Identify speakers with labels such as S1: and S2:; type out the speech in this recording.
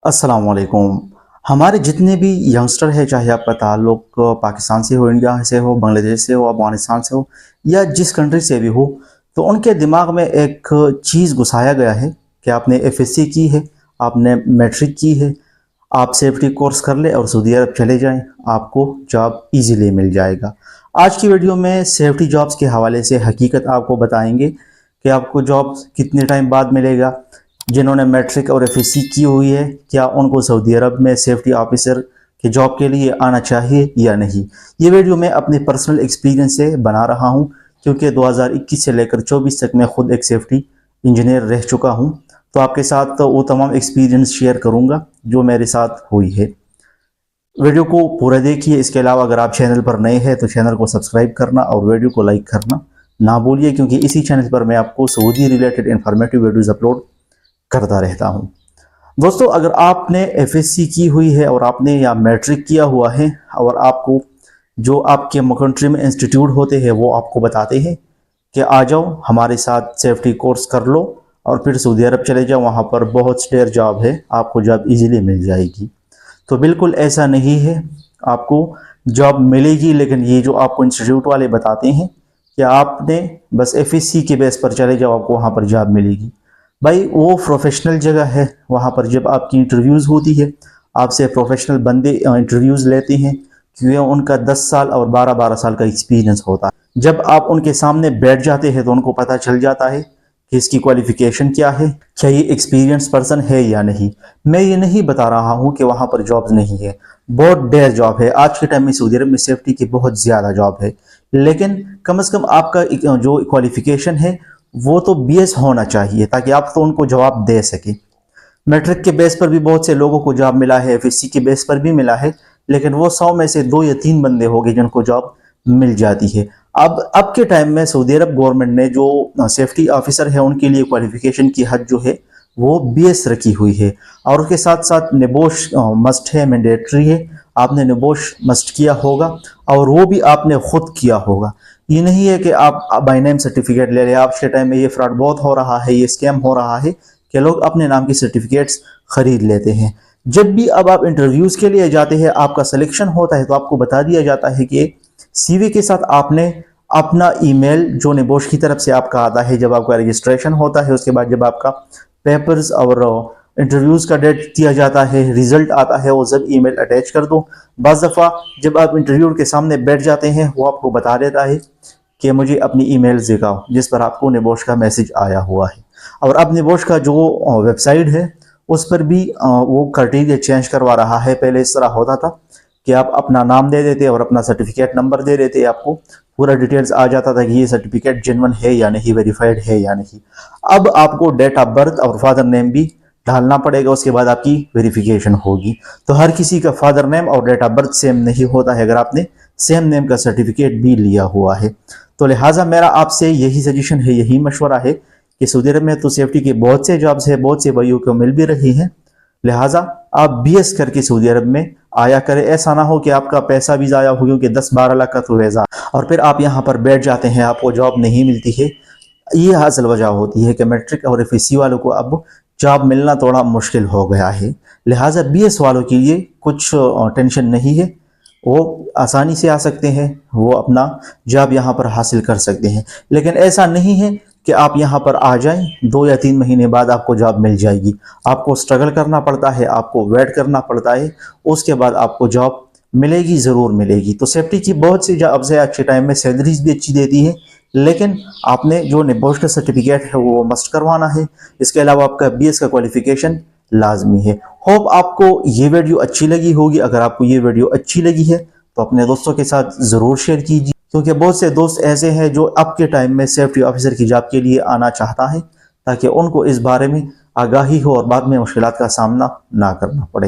S1: अस्सलाम वालेकुम। हमारे जितने भी यंगस्टर है, चाहे आपका ताल्लुक पाकिस्तान से हो, इंडिया से हो, बांग्लादेश से हो, अफगानिस्तान से हो या जिस कंट्री से भी हो, तो उनके दिमाग में एक चीज़ घुसाया गया है कि आपने एफएससी की है, आपने मैट्रिक की है, आप सेफ्टी कोर्स कर ले और सऊदी अरब चले जाएं, आपको जॉब इजीली मिल जाएगा। आज की वीडियो में सेफ्टी जॉब्स के हवाले से हकीकत आपको बताएंगे कि आपको जॉब कितने टाइम बाद मिलेगा। जिन्होंने मैट्रिक और एफएससी की हुई है, क्या उनको सऊदी अरब में सेफ्टी ऑफिसर के जॉब के लिए आना चाहिए या नहीं। ये वीडियो मैं अपने पर्सनल एक्सपीरियंस से बना रहा हूँ, क्योंकि 2021 से लेकर 24 तक मैं खुद एक सेफ्टी इंजीनियर रह चुका हूँ। तो आपके साथ वो तमाम एक्सपीरियंस शेयर करूँगा जो मेरे साथ हुई है। वीडियो को पूरा देखिए। इसके अलावा अगर आप चैनल पर नए हैं तो चैनल को सब्सक्राइब करना और वीडियो को लाइक करना ना भूलिए, क्योंकि इसी चैनल पर मैं आपको Saudi related informative videos upload करता रहता हूं। दोस्तों, अगर आपने एफएससी की हुई है और आपने या मैट्रिक किया हुआ है और आपको जो आपके कंट्री में इंस्टीट्यूट होते हैं वो आपको बताते हैं कि आ जाओ हमारे साथ सेफ्टी कोर्स कर लो और फिर सऊदी अरब चले जाओ, वहाँ पर बहुत ढेर जॉब है, आपको जॉब इजीली मिल जाएगी, तो बिल्कुल ऐसा नहीं है। आपको जॉब मिलेगी, लेकिन ये जो आपको इंस्टीट्यूट वाले बताते हैं कि आपने बस एफएससी के बेस पर चले जाओ, आपको वहाँ पर जॉब मिलेगी, भाई वो प्रोफेशनल जगह है। वहाँ पर जब आपकी इंटरव्यूज़ होती है, आपसे प्रोफेशनल बंदे इंटरव्यूज़ लेते हैं, क्योंकि उनका 10 साल और 12-12 साल का एक्सपीरियंस होता है। जब आप उनके सामने बैठ जाते हैं तो उनको पता चल जाता है कि इसकी क्वालिफ़िकेशन क्या है, क्या ये एक्सपीरियंस पर्सन है या नहीं। मैं ये नहीं बता रहा हूँ कि वहाँ पर जॉब्स नहीं है, बहुत ढेर जॉब है। आज के टाइम में सऊदी अरब में सेफ्टी की बहुत ज़्यादा जॉब है, लेकिन कम से कम आपका जो क्वालिफ़िकेशन है वो तो बीएस होना चाहिए, ताकि आप तो उनको जवाब दे सके। मैट्रिक के बेस पर भी बहुत से लोगों को जॉब मिला है, एफएससी के बेस पर भी मिला है, लेकिन वो 100 में से 2 या 3 बंदे हो गए जिनको जॉब मिल जाती है। अब के टाइम में सऊदी अरब गवर्नमेंट ने जो सेफ्टी ऑफिसर है उनके लिए क्वालिफिकेशन की हद जो है वो बीएस रखी हुई है, और उसके साथ साथ निबोश मस्ट है, मैंडेटरी है। आपने निबोश मस्ट किया होगा और वो भी आपने खुद किया होगा। ये नहीं है कि आप बाय नेम सर्टिफिकेट ले लें। आज के टाइम में ये फ्रॉड बहुत हो रहा है, ये स्कैम हो रहा है कि लोग अपने नाम की सर्टिफिकेट्स खरीद लेते हैं। जब भी अब आप इंटरव्यूज़ के लिए जाते हैं, आपका सिलेक्शन होता है, तो आपको बता दिया जाता है कि सीवी के साथ आपने अपना ईमेल जो निबोश की तरफ से आपका आता है, जब आपका रजिस्ट्रेशन होता है, उसके बाद जब आपका पेपर्स और इंटरव्यूज़ का डेट दिया जाता है, रिजल्ट आता है, वो सब ईमेल अटैच कर दो। बस दफ़ा जब आप इंटरव्यू के सामने बैठ जाते हैं, वो आपको बता देता है कि मुझे अपनी ईमेल दिखाओ जिस पर आपको निबोश का मैसेज आया हुआ है। और अब निबोश का जो वेबसाइट है उस पर भी वो क्राइटेरिया चेंज करवा रहा है। पहले इस तरह होता था कि आप अपना नाम दे देते और अपना सर्टिफिकेट नंबर दे देते, आपको पूरा डिटेल्स आ जाता था कि ये सर्टिफिकेट जेन्युइन है या नहीं, वेरीफाइड है या नहीं। अब आपको डेट ऑफ बर्थ और फादर नेम भी डालना पड़ेगा, उसके बाद आपकी वेरिफिकेशन होगी। तो हर किसी का फादर नेम और डेट ऑफ बर्थ सेम नहीं होता है, अगर आपने सेम नेम का सर्टिफिकेट भी लिया हुआ है। तो लिहाजा मेरा आपसे यही सजेशन है, यही मशवरा है कि सऊदी अरब में तो सेफ्टी के बहुत से जॉब्स है, बहुत से भाइयों को मिल भी रही हैं, लिहाजा आप बीएस करके सऊदी अरब में आया करें। ऐसा ना हो कि आपका पैसा भी ज़ाया हो, क्योंकि 10-12 लाख का तो वीज़ा, और फिर आप यहाँ पर बैठ जाते हैं, आपको जॉब नहीं मिलती है। ये असल वजह होती है कि मैट्रिक और एफएससी वालों को अब जॉब मिलना थोड़ा मुश्किल हो गया है। लिहाजा बीएस वालों के लिए कुछ टेंशन नहीं है, वो आसानी से आ सकते हैं, वो अपना जॉब यहाँ पर हासिल कर सकते हैं। लेकिन ऐसा नहीं है कि आप यहाँ पर आ जाएं, 2 या 3 महीने बाद आपको जॉब मिल जाएगी। आपको स्ट्रगल करना पड़ता है, आपको वेट करना पड़ता है, उसके बाद आपको जॉब मिलेगी, ज़रूर मिलेगी। तो सेफ्टी की बहुत सी जॉब्स है, अच्छे टाइम में सैलरीज भी अच्छी देती है, लेकिन आपने जो निबोश का सर्टिफिकेट है वो मस्ट करवाना है। इसके अलावा आपका बीएस का क्वालिफिकेशन लाजमी है। होप आपको ये वीडियो अच्छी लगी होगी। अगर आपको ये वीडियो अच्छी लगी है तो अपने दोस्तों के साथ ज़रूर शेयर कीजिए, क्योंकि बहुत से दोस्त ऐसे हैं जो अब के टाइम में सेफ्टी ऑफिसर की जॉब के लिए आना चाहता है, ताकि उनको इस बारे में आगाही हो और बाद में मुश्किलात का सामना ना करना पड़े।